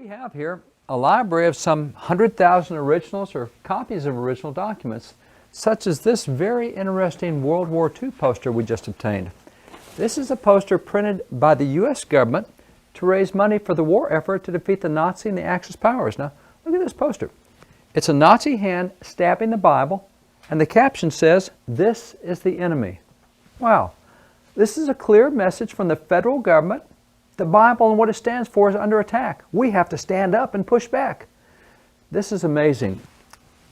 We have here a library of some 100,000 originals or copies of original documents, such as this very interesting World War II poster we just obtained. This is a poster printed by the U.S. government to raise money for the war effort to defeat the Nazi and the Axis powers. Now, look at this poster. It's a Nazi hand stabbing the Bible, and the caption says, "This is the enemy." Wow. This is a clear message from the federal government. The Bible and what it stands for is under attack. We have to stand up and push back. This is amazing,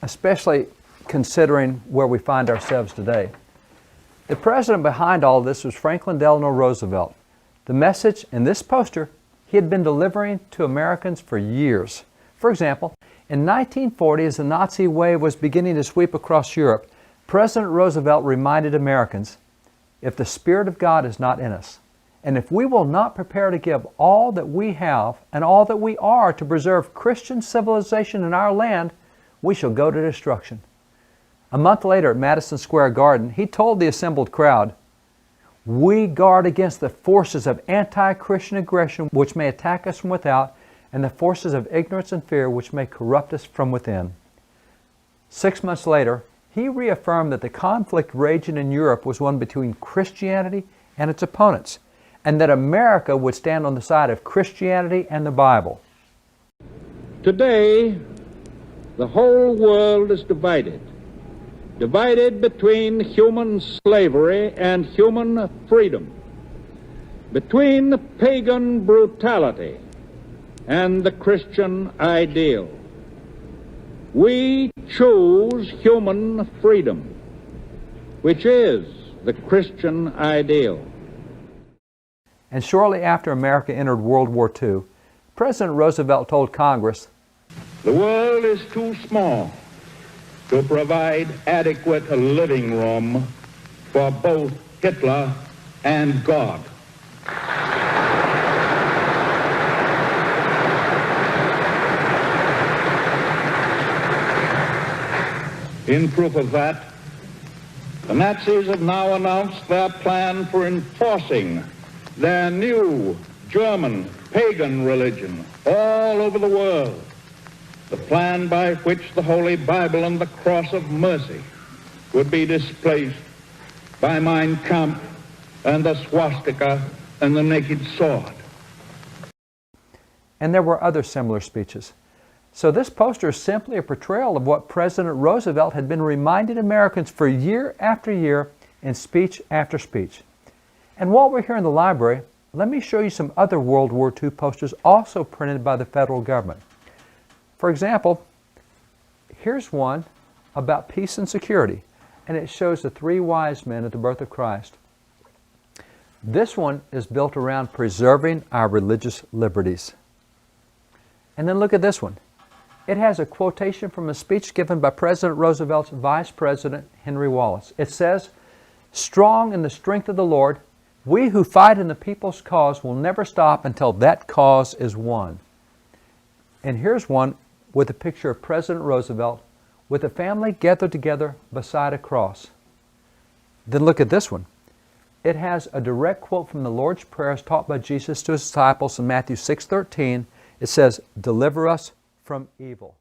especially considering where we find ourselves today. The president behind all of this was Franklin Delano Roosevelt. The message in this poster he had been delivering to Americans for years. For example, in 1940, as the Nazi wave was beginning to sweep across Europe, President Roosevelt reminded Americans, if the Spirit of God is not in us, and if we will not prepare to give all that we have and all that we are to preserve Christian civilization in our land, we shall go to destruction. A month later at Madison Square Garden, he told the assembled crowd, "We guard against the forces of anti-Christian aggression which may attack us from without, and the forces of ignorance and fear which may corrupt us from within." 6 months later, he reaffirmed that the conflict raging in Europe was one between Christianity and its opponents, and that America would stand on the side of Christianity and the Bible. Today, the whole world is divided between human slavery and human freedom, between pagan brutality and the Christian ideal. We choose human freedom, which is the Christian ideal. And shortly after America entered World War II, President Roosevelt told Congress, "The world is too small to provide adequate living room for both Hitler and God." In proof of that, the Nazis have now announced their plan for enforcing their new German pagan religion all over the world, the plan by which the Holy Bible and the Cross of Mercy would be displaced by Mein Kampf and the swastika and the naked sword. And there were other similar speeches. So this poster is simply a portrayal of what President Roosevelt had been reminding Americans for year after year in speech after speech. And while we're here in the library, let me show you some other World War II posters also printed by the federal government. For example, here's one about peace and security, and it shows the three wise men at the birth of Christ. This one is built around preserving our religious liberties. And then look at this one. It has a quotation from a speech given by President Roosevelt's Vice President, Henry Wallace. It says, "Strong in the strength of the Lord, we who fight in the people's cause will never stop until that cause is won." And here's one with a picture of President Roosevelt with a family gathered together beside a cross. Then look at this one. It has a direct quote from the Lord's Prayer as taught by Jesus to his disciples in Matthew 6:13. It says, "Deliver us from evil."